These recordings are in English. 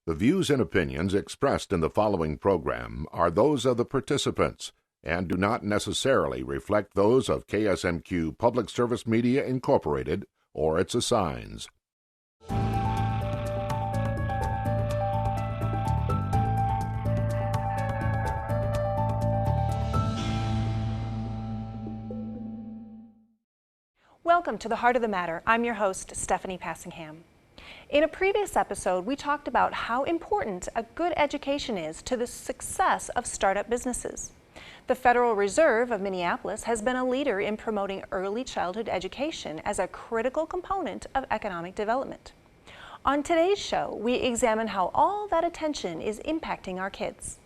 The views and opinions expressed in the following program are those of the participants and do not necessarily reflect those of KSMQ Public Service Media Incorporated or its assigns. Welcome to the Heart of the Matter. I'm your host, Stephanie Passingham. In a previous episode, we talked about how important a good education is to the success of startup businesses. The Federal Reserve of Minneapolis has been a leader in promoting early childhood education as a critical component of economic development. On today's show, we examine how all that attention is impacting our kids.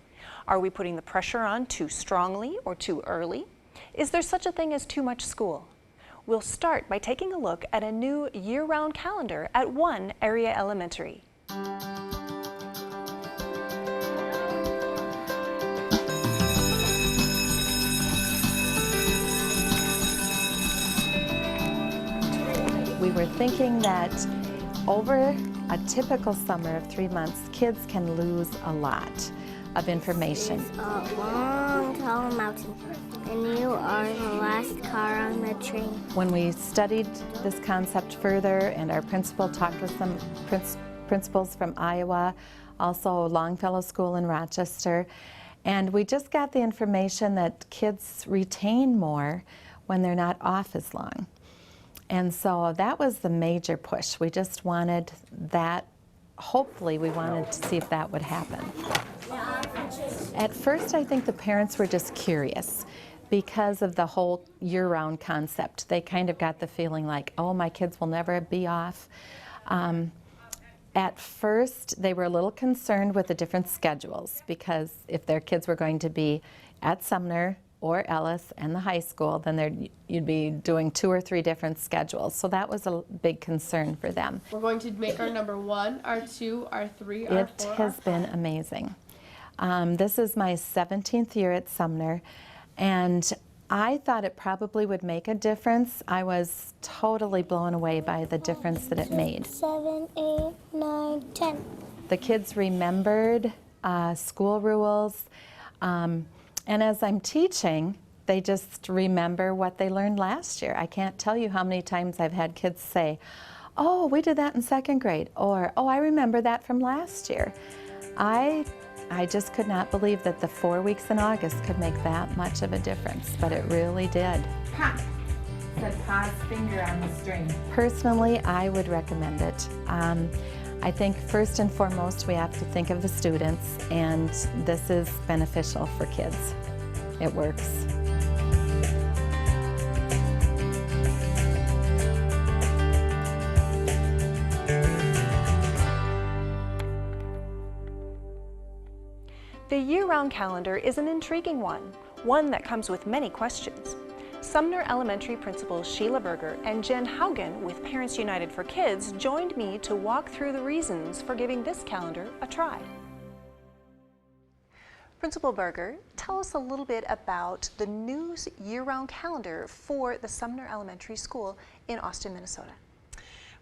Are we putting the pressure on too strongly or too early? Is there such a thing as too much school? We'll start by taking a look at a new year-round calendar at one area elementary. We were thinking that over a typical summer of 3 months, kids can lose a lot of information. It's a long, tall mountain, and you are the last car on the train. When we studied this concept further, and our principal talked with some principals from Iowa, also Longfellow School in Rochester, and we just got the information that kids retain more when they're not off as long. And so that was the major push. We just wanted that, hopefully we wanted to see if that would happen. At first, I think the parents were just curious because of the whole year-round concept. They kind of got the feeling like, oh, my kids will never be off. At first, they were a little concerned with the different schedules because if their kids were going to be at Sumner or Ellis and the high school, then you'd be doing 2 or 3 different schedules. So that was a big concern for them. We're going to make our number 1, our 2, our 3, our 4, It has been amazing. This is my 17th year at Sumner, and I thought it probably would make a difference. I was totally blown away by the difference that it made. 7, 8, 9, 10. The kids remembered school rules, and as I'm teaching, they just remember what they learned last year. I can't tell you how many times I've had kids say, oh, we did that in 2nd grade, or, oh, I remember that from last year. I just could not believe that the 4 weeks in August could make that much of a difference, but it really did. Pa. Said Pa's finger on the string. Personally, I would recommend it. I think first and foremost we have to think of the students, and this is beneficial for kids. It works. The year-round calendar is an intriguing one that comes with many questions. Sumner Elementary Principals Sheila Berger and Jen Haugen with Parents United for Kids joined me to walk through the reasons for giving this calendar a try. Principal Berger, tell us a little bit about the new year-round calendar for the Sumner Elementary School in Austin, Minnesota.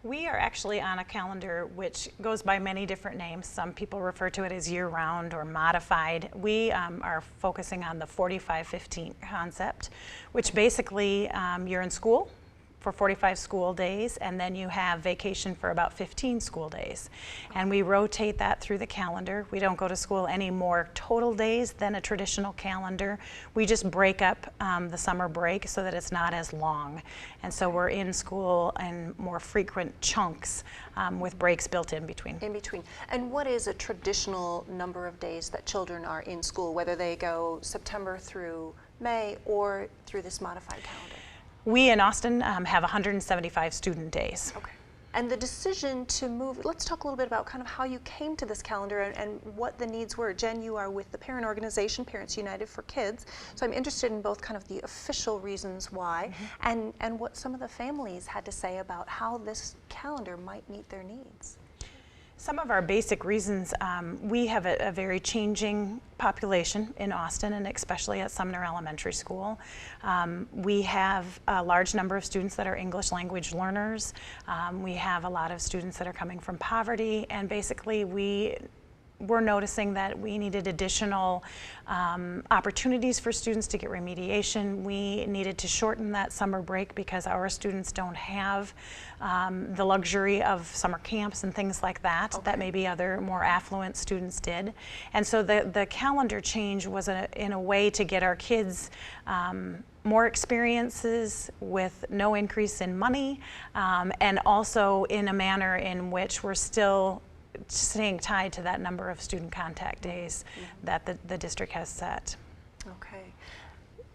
We are actually on a calendar which goes by many different names. Some people refer to it as year-round or modified. We are focusing on the 45-15 concept, which basically you're in school for 45 school days, and then you have vacation for about 15 school days. And we rotate that through the calendar. We don't go to school any more total days than a traditional calendar. We just break up the summer break so that it's not as long. And so we're in school in more frequent chunks with breaks built in between. In between. And what is a traditional number of days that children are in school, whether they go September through May or through this modified calendar? We in Austin have 175 student days. Okay. And the decision to move, let's talk a little bit about kind of how you came to this calendar and what the needs were. Jen, you are with the parent organization, Parents United for Kids. So I'm interested in both kind of the official reasons why and what some of the families had to say about how this calendar might meet their needs. Some of our basic reasons, we have a very changing population in Austin, and especially at Sumner Elementary School. We have a large number of students that are English language learners. We have a lot of students that are coming from poverty, and basically we we're noticing that we needed additional opportunities for students to get remediation. We needed to shorten that summer break because our students don't have the luxury of summer camps and things like that, that maybe other more affluent students did. And so the calendar change was in a way to get our kids more experiences with no increase in money, and also in a manner in which we're still staying tied to that number of student contact days that the district has set. Okay.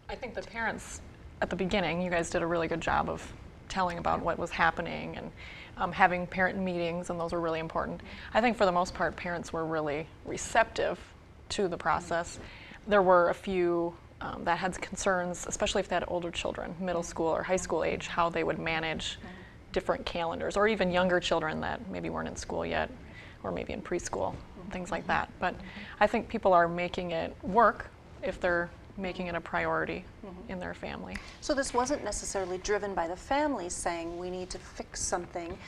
I think the parents at the beginning, you guys did a really good job of telling about what was happening and having parent meetings, and those were really important. I think for the most part, parents were really receptive to the process. There were a few that had concerns, especially if they had older children, middle school or high school age, how they would manage different calendars, or even younger children that maybe weren't in school yet, or maybe in preschool, things like that. But I think people are making it work if they're making it a priority in their family. So this wasn't necessarily driven by the families saying we need to fix something.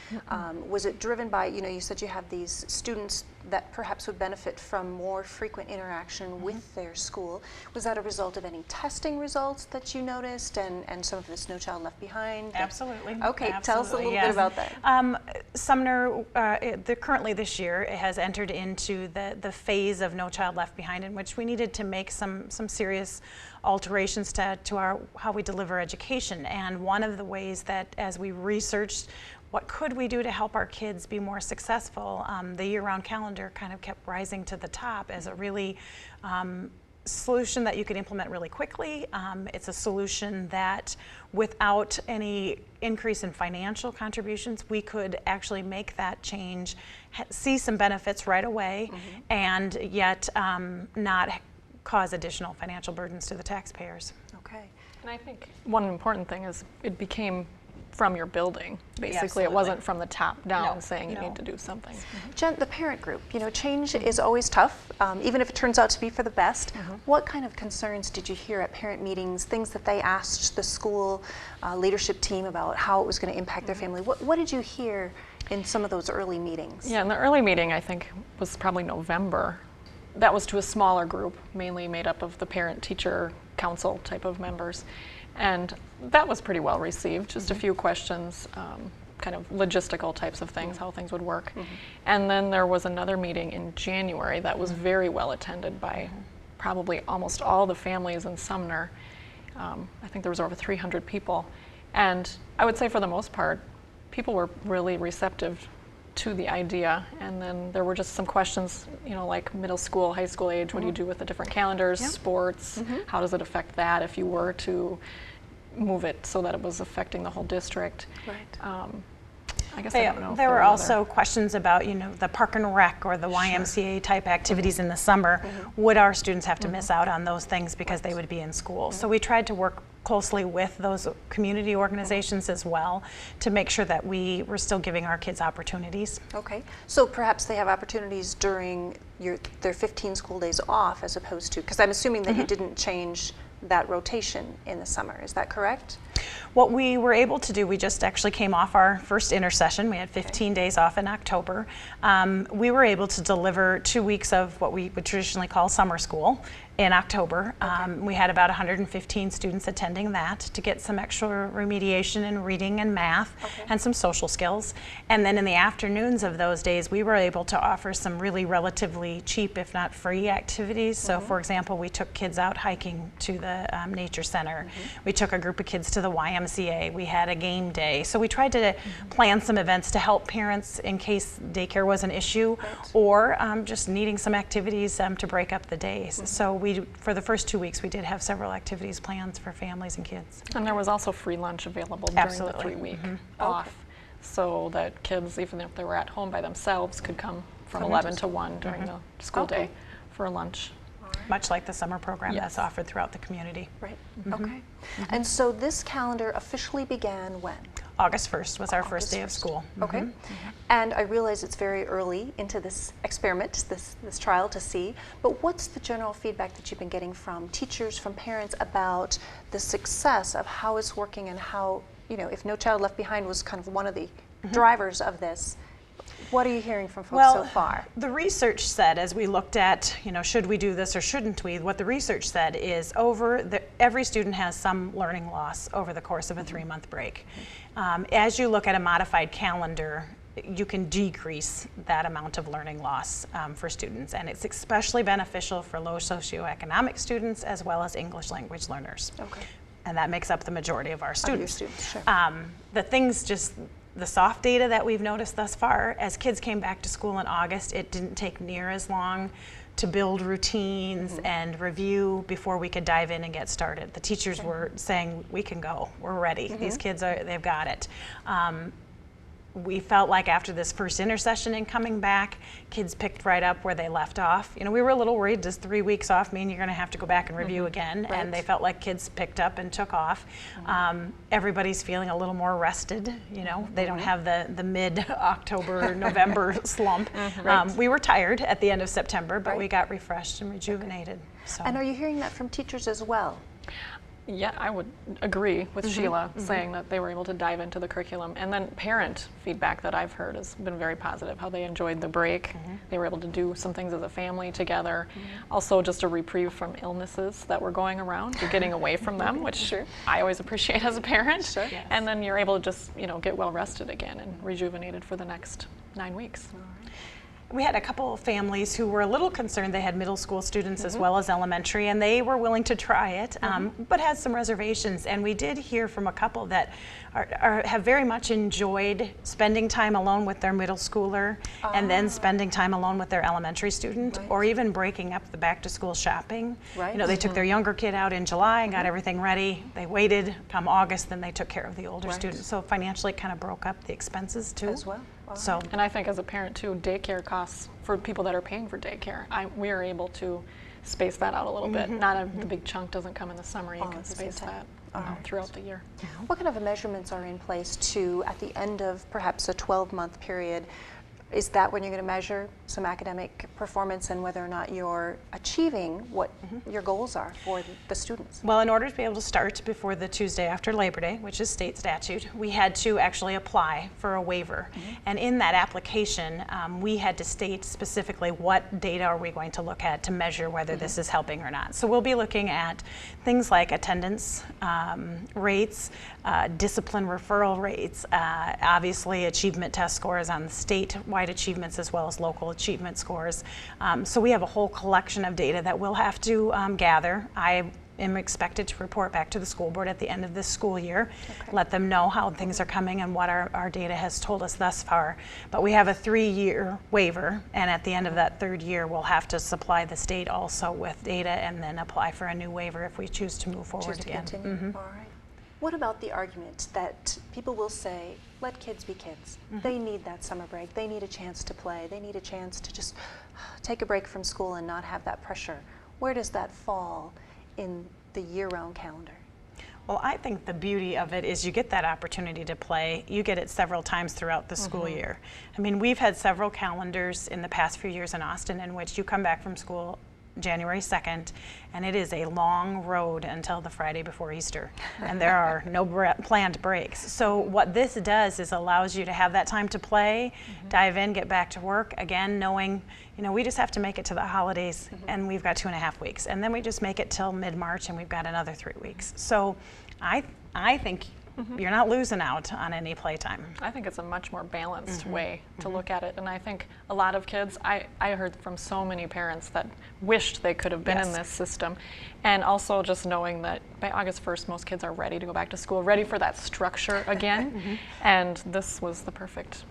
Was it driven by, you said you have these students that perhaps would benefit from more frequent interaction with their school. Was that a result of any testing results that you noticed and some of this No Child Left Behind? Absolutely. Okay, Absolutely, tell us a little bit about that. Sumner, currently this year, has entered into the phase of No Child Left Behind, in which we needed to make some serious alterations to how we deliver education. And one of the ways that, as we researched what could we do to help our kids be more successful, the year-round calendar kind of kept rising to the top as a really solution that you could implement really quickly. It's a solution that without any increase in financial contributions, we could actually make that change, see some benefits right away, and yet not cause additional financial burdens to the taxpayers. Okay. And I think one important thing is it became from your building. Basically, Absolutely. it wasn't from the top down No, saying you no. need to do something. Jen, the parent group, change is always tough, even if it turns out to be for the best. What kind of concerns did you hear at parent meetings, things that they asked the school leadership team about how it was going to impact their family? What did you hear in some of those early meetings? Yeah, in the early meeting, I think, was probably November. That was to a smaller group, mainly made up of the parent-teacher council type of members. And that was pretty well received, just a few questions, kind of logistical types of things, how things would work. And then there was another meeting in January that was very well attended by probably almost all the families in Sumner. I think there was over 300 people. And I would say for the most part, people were really receptive to the idea. And then there were just some questions, like middle school, high school age, what do you do with the different calendars, sports, how does it affect that if you were to move it so that it was affecting the whole district? Right. I guess I don't know if There were other- also questions about, the park and rec or the YMCA type activities in the summer. Would our students have to miss out on those things because they would be in school? So we tried to work closely with those community organizations as well to make sure that we were still giving our kids opportunities. Okay, so perhaps they have opportunities during their 15 school days off as opposed to, because I'm assuming that you didn't change that rotation in the summer, is that correct? What we were able to do, we just actually came off our first intersession. We had 15 days off in October. We were able to deliver 2 weeks of what we would traditionally call summer school in October. We had about 115 students attending that to get some extra remediation in reading and math and some social skills. And then in the afternoons of those days, we were able to offer some really relatively cheap, if not free, activities. So for example, we took kids out hiking to the nature center. We took a group of kids to the YMCA. We had a game day. So we tried to plan some events to help parents in case daycare was an issue or just needing some activities to break up the days. So for the first 2 weeks, we did have several activities planned for families and kids. And there was also free lunch available during the Absolutely. 3-week off, so that kids, even if they were at home by themselves, could come from 11 to 1 during the school day for lunch. Much like the summer program Yes. that's offered throughout the community. Right, okay. And so this calendar officially began when? August 1st was our first day of August 1st. school. Okay. And I realize it's very early into this experiment, this trial to see, but what's the general feedback that you've been getting from teachers, from parents about the success of how it's working and how, if No Child Left Behind was kind of one of the drivers of this, What are you hearing from folks Well, so far? the research said, as we looked at, should we do this or shouldn't we, what the research said is every student has some learning loss over the course of a 3-month break. As you look at a modified calendar, you can decrease that amount of learning loss for students, and it's especially beneficial for low socioeconomic students as well as English language learners. Okay. And that makes up the majority of our students. Sure. The soft data that we've noticed thus far, as kids came back to school in August, it didn't take near as long to build routines and review before we could dive in and get started. The teachers were saying, we can go, we're ready. These kids, they've got it. We felt like after this first intersession and coming back, kids picked right up where they left off. We were a little worried, does 3 weeks off mean you're gonna have to go back and review again? Right. And they felt like kids picked up and took off. Everybody's feeling a little more rested, they don't have the mid-October, November slump. We were tired at the end of September, but we got refreshed and rejuvenated. So. And are you hearing that from teachers as well? Yeah, I would agree with Sheila saying that they were able to dive into the curriculum. And then parent feedback that I've heard has been very positive, how they enjoyed the break. They were able to do some things as a family together. Also just a reprieve from illnesses that were going around. You're getting away from them, which I always appreciate as a parent. Yes. And then you're able to just, get well rested again and rejuvenated for the next 9 weeks. We had a couple of families who were a little concerned. They had middle school students as well as elementary, and they were willing to try it, but had some reservations. And we did hear from a couple that have very much enjoyed spending time alone with their middle schooler and then spending time alone with their elementary student, or even breaking up the back to school shopping. Right. They took their younger kid out in July and got everything ready. They waited come August, then they took care of the older student. So financially it kind of broke up the expenses too. As well. So, and I think as a parent too, daycare costs for people that are paying for daycare, we are able to space that out a little bit. Not the big chunk doesn't come in the summer. You All can at the same space time. that throughout the year. What kind of measurements are in place at the end of perhaps a 12-month period? Is that when you're going to measure some academic performance and whether or not you're achieving what your goals are for the students? well, in order to be able to start before the Tuesday after Labor Day, which is state statute, we had to actually apply for a waiver. And in that application, we had to state specifically what data are we going to look at to measure whether this is helping or not. So we'll be looking at things like attendance rates, discipline referral rates, obviously achievement test scores on the statewide achievements as well as local achievement scores. So we have a whole collection of data that we'll have to gather. I am expected to report back to the school board at the end of this school year, let them know how things are coming and what our data has told us thus far. But we have a 3-year waiver, and at the end of that 3rd year, we'll have to supply the state also with data and then apply for a new waiver if we choose to move forward again. All right. What about the argument that people will say, let kids be kids. They need that summer break. They need a chance to play. They need a chance to just take a break from school and not have that pressure. Where does that fall in the year-round calendar? Well, I think the beauty of it is you get that opportunity to play. You get it several times throughout the school year. I mean, we've had several calendars in the past few years in Austin in which you come back from school January 2nd, and it is a long road until the Friday before Easter, and there are no planned breaks. So what this does is allows you to have that time to play, dive in, get back to work, again knowing, we just have to make it to the holidays, and we've got 2.5 weeks, and then we just make it till mid-March, and we've got another 3 weeks. So I think you're not losing out on any playtime. I think it's a much more balanced way to look at it, and I think a lot of kids, I heard from so many parents that wished they could have been in this system, and also just knowing that by August 1st most kids are ready to go back to school, ready for that structure again, and this was the perfect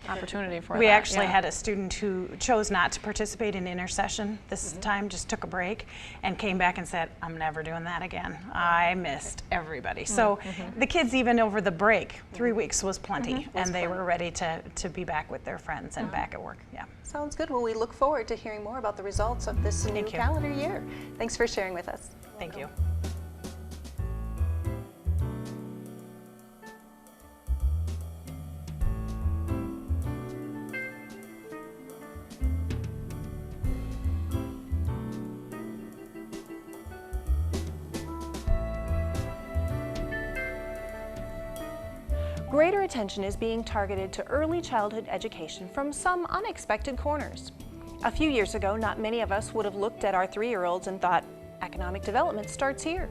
opportunity for We that. actually had a student who chose not to participate in intercession this time, just took a break and came back and said, I'm never doing that again. I missed everybody. So the kids, even over the break, 3 weeks was plenty, and they were ready to be back with their friends and back at work. Yeah. Sounds good. Well, we look forward to hearing more about the results of this new calendar year. Thanks for sharing with us. Thank you. greater attention is being targeted to early childhood education from some unexpected corners. A few years ago, not many of us would have looked at our 3-year-olds and thought, economic development starts here.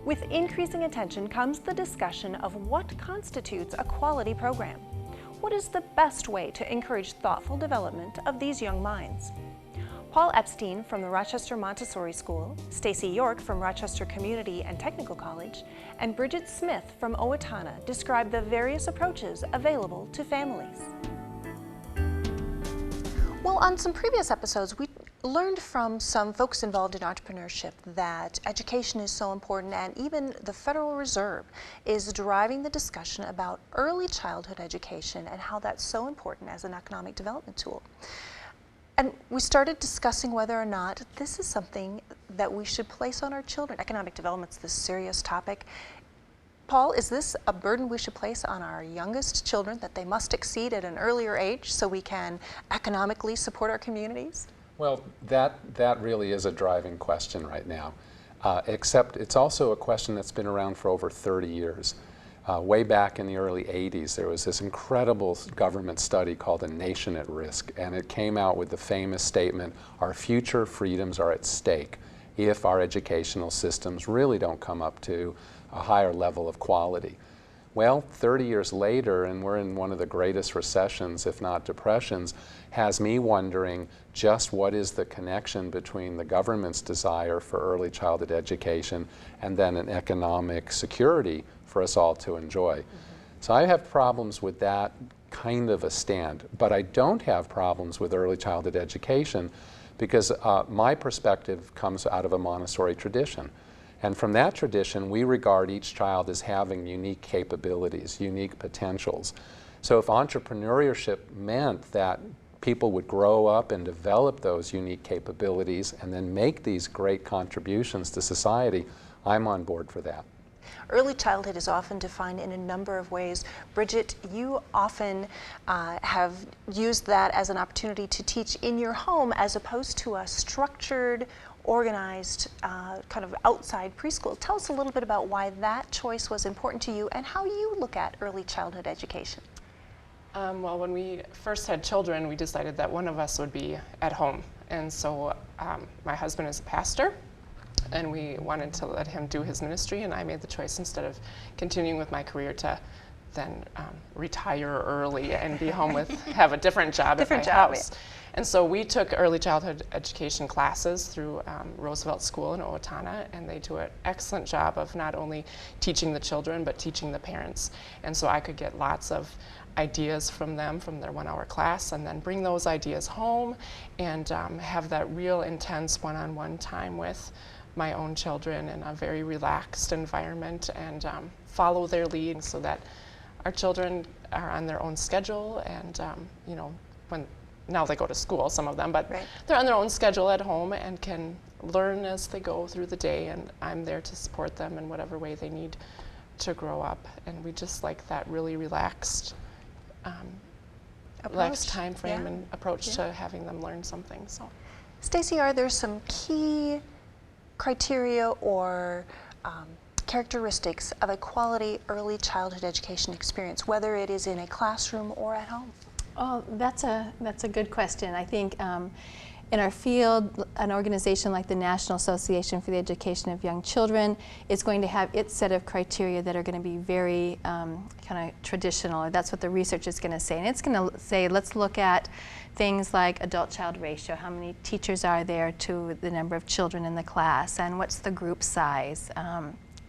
With increasing attention comes the discussion of what constitutes a quality program. What is the best way to encourage thoughtful development of these young minds? Paul Epstein from the Rochester Montessori School, Stacy York from Rochester Community and Technical College, and Bridget Smith from Owatonna describe the various approaches available to families. Well, on some previous episodes, we learned from some folks involved in entrepreneurship that education is so important, and even the Federal Reserve is driving the discussion about early childhood education and how that's so important as an economic development tool. And we started discussing whether or not this is something that we should place on our children. Economic development's this serious topic. Paul, is this a burden we should place on our youngest children, that they must exceed at an earlier age so we can economically support our communities? Well, that really is a driving question right now, except it's also a question that's been around for over 30 years. Way back in the early 80s, there was this incredible government study called A Nation at Risk, and it came out with the famous statement, our future freedoms are at stake if our educational systems really don't come up to a higher level of quality. Well, 30 years later, and we're in one of the greatest recessions, if not depressions, has me wondering just what is the connection between the government's desire for early childhood education and then an economic security for us all to enjoy. So I have problems with that kind of a stand, but I don't have problems with early childhood education because my perspective comes out of a Montessori tradition. And from that tradition, we regard each child as having unique capabilities, unique potentials. So if entrepreneurship meant that people would grow up and develop those unique capabilities and then make these great contributions to society, I'm on board for that. Early childhood is often defined in a number of ways. Bridget, you often have used that as an opportunity to teach in your home as opposed to a structured, organized, kind of outside preschool. Tell us a little bit about why that choice was important to you and how you look at early childhood education. Well, when we first had children, we decided that one of us would be at home. And so my husband is a pastor, and we wanted to let him do his ministry, and I made the choice, instead of continuing with my career, to then retire early and be home with, have a different job at my house. Yeah. And so we took early childhood education classes through Roosevelt School in Owatonna, and they do an excellent job of not only teaching the children, but teaching the parents. And so I could get lots of ideas from them from their 1-hour class, and then bring those ideas home and have that real intense one-on-one time with my own children in a very relaxed environment, and follow their lead so that our children are on their own schedule, and you know, now they go to school, some of them, but right. They're on their own schedule at home and can learn as they go through the day, and I'm there to support them in whatever way they need to grow up. And we just like that really relaxed time frame and approach to having them learn something. So, Stacy, are there some key criteria or characteristics of a quality early childhood education experience, whether it is in a classroom or at home? Oh, that's a good question. I think in our field, an organization like the National Association for the Education of Young Children is going to have its set of criteria that are going to be very kind of traditional, or that's what the research is going to say. And it's going to say, let's look at things like adult-child ratio, how many teachers are there to the number of children in the class, and what's the group size,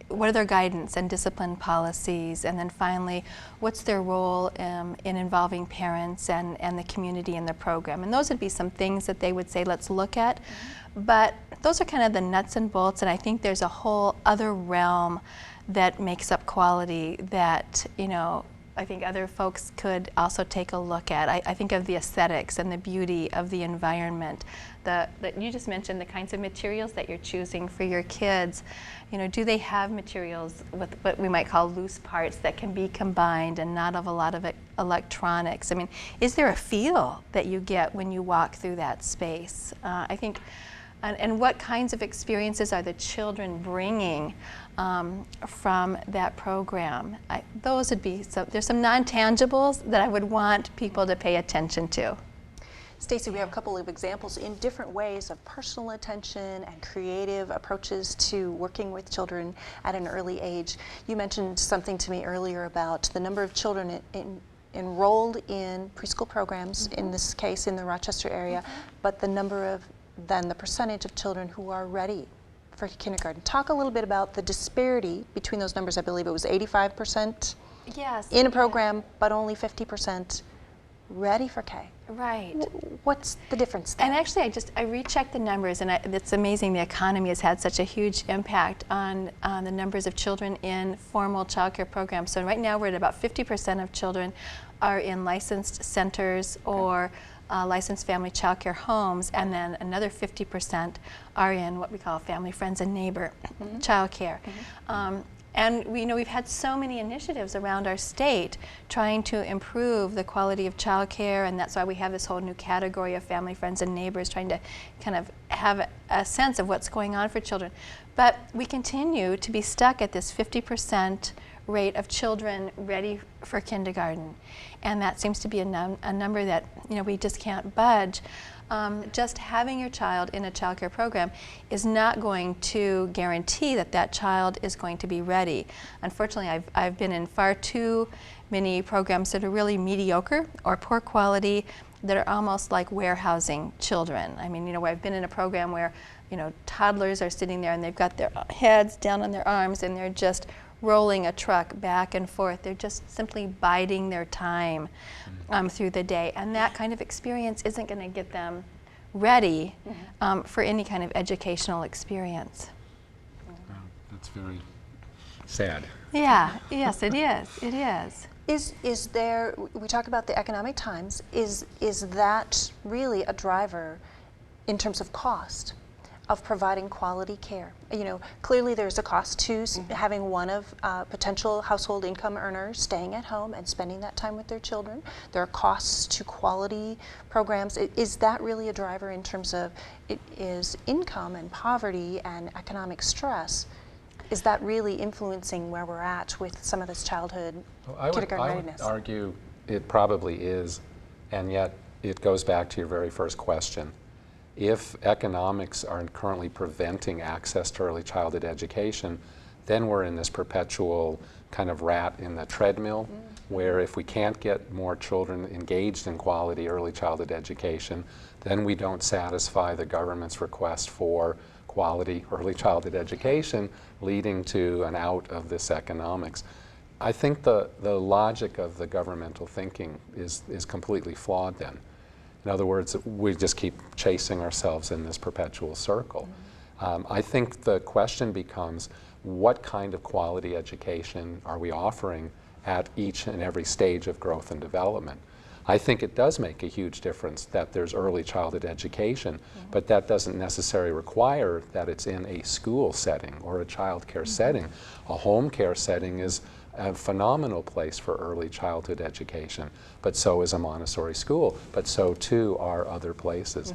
what are their guidance and discipline policies, and then finally, what's their role in involving parents and the community in the program. And those would be some things that they would say, let's look at. Mm-hmm. But those are kind of the nuts and bolts, and I think there's a whole other realm that makes up quality that, you know, I think other folks could also take a look at. I think of the aesthetics and the beauty of the environment. That you just mentioned, the kinds of materials that you're choosing for your kids. You know, do they have materials with what we might call loose parts that can be combined and not of a lot of electronics? I mean, is there a feel that you get when you walk through that space? I think and what kinds of experiences are the children bringing from that program. Those would be there's some non-tangibles that I would want people to pay attention to. Stacy, we have a couple of examples in different ways of personal attention and creative approaches to working with children at an early age. You mentioned something to me earlier about the number of children enrolled in preschool programs, in this case in the Rochester area, but the percentage of children who are ready for kindergarten. Talk a little bit about the disparity between those numbers. I believe it was 85% in a program, but only 50% ready for K. Right. What's the difference there? And actually, I rechecked the numbers, and it's amazing the economy has had such a huge impact on the numbers of children in formal child care programs. So right now we're at about 50% of children are in licensed centers or licensed family child care homes, and then another 50% are in what we call family, friends, and neighbor child care. And we've had so many initiatives around our state trying to improve the quality of child care, and that's why we have this whole new category of family, friends, and neighbors, trying to kind of have a sense of what's going on for children. But we continue to be stuck at this 50% rate of children ready for kindergarten. And that seems to be a number that we just can't budge. Just having your child in a child care program is not going to guarantee that that child is going to be ready. Unfortunately, I've been in far too many programs that are really mediocre or poor quality, that are almost like warehousing children. I mean, I've been in a program where, toddlers are sitting there and they've got their heads down on their arms and they're just rolling a truck back and forth. They're just simply biding their time through the day. And that kind of experience isn't going to get them ready for any kind of educational experience. Wow, that's very sad. Yeah, yes, it is. It is. Is there, we talk about the economic times, is that really a driver in terms of cost of providing quality care? Clearly there's a cost to having one of potential household income earners staying at home and spending that time with their children. There are costs to quality programs. Is that really a driver in terms of is income and poverty and economic stress? Is that really influencing where we're at with some of this childhood kindergarten readiness? I would argue it probably is, and yet it goes back to your very first question. If economics are currently preventing access to early childhood education, then we're in this perpetual kind of rat in the treadmill, where if we can't get more children engaged in quality early childhood education, then we don't satisfy the government's request for quality early childhood education, leading to an out of this economics. I think the logic of the governmental thinking is completely flawed then. In other words, we just keep chasing ourselves in this perpetual circle. I think the question becomes, what kind of quality education are we offering at each and every stage of growth and development? I think it does make a huge difference that there's early childhood education, but that doesn't necessarily require that it's in a school setting or a child care setting. A home care setting is a phenomenal place for early childhood education, but so is a Montessori school, but so too are other places.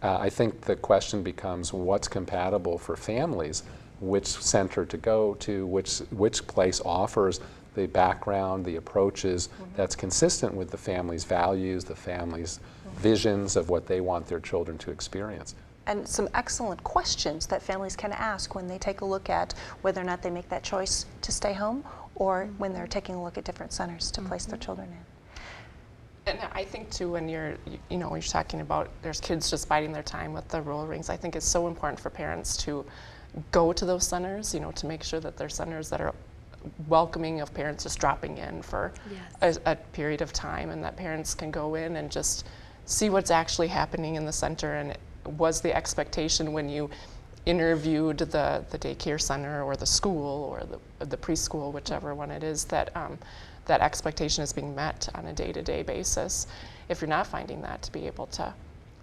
I think the question becomes, what's compatible for families, which center to go to, which place offers the background, the approaches that's consistent with the family's values, the family's visions of what they want their children to experience. And some excellent questions that families can ask when they take a look at whether or not they make that choice to stay home, or when they're taking a look at different centers to place their children in. And I think too, when you're talking about there's kids just biding their time with the roll rings, I think it's so important for parents to go to those centers, to make sure that they're centers that are welcoming of parents just dropping in for a period of time, and that parents can go in and just see what's actually happening in the center. And was the expectation when you interviewed the daycare center or the school or the preschool, whichever one it is, that that expectation is being met on a day-to-day basis? If you're not finding that, to be able to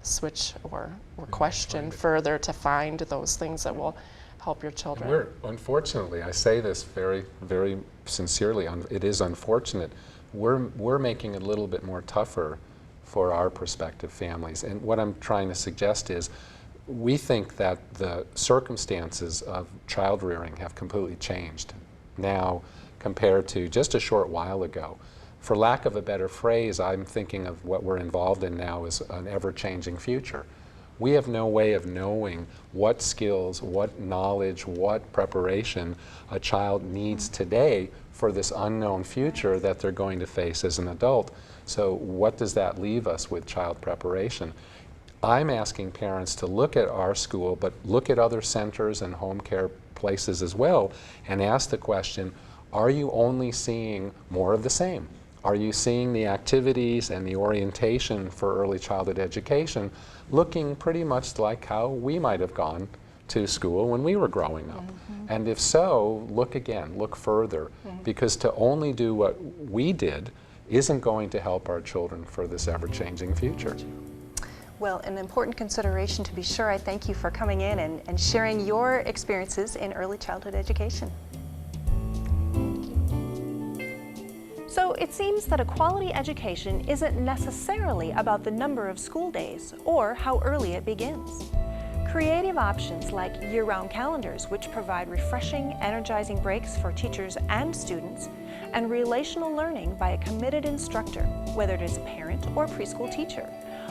switch or question further to find those things that will help your children. Unfortunately, I say this very, very sincerely, it is unfortunate, we're making it a little bit more tougher for our prospective families. And what I'm trying to suggest is, we think that the circumstances of child rearing have completely changed now compared to just a short while ago. For lack of a better phrase, I'm thinking of what we're involved in now as an ever-changing future. We have no way of knowing what skills, what knowledge, what preparation a child needs today for this unknown future that they're going to face as an adult. So what does that leave us with child preparation? I'm asking parents to look at our school, but look at other centers and home care places as well, and ask the question, are you only seeing more of the same? Are you seeing the activities and the orientation for early childhood education looking pretty much like how we might have gone to school when we were growing up? And if so, look again, look further, because to only do what we did isn't going to help our children for this ever-changing future. Well, an important consideration to be sure. I thank you for coming in and sharing your experiences in early childhood education. So it seems that a quality education isn't necessarily about the number of school days or how early it begins. Creative options like year-round calendars, which provide refreshing, energizing breaks for teachers and students, and relational learning by a committed instructor, whether it is a parent or preschool teacher,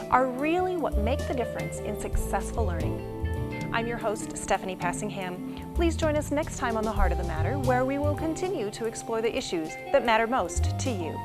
are really what make the difference in successful learning. I'm your host, Stephanie Passingham. Please join us next time on The Heart of the Matter, where we will continue to explore the issues that matter most to you.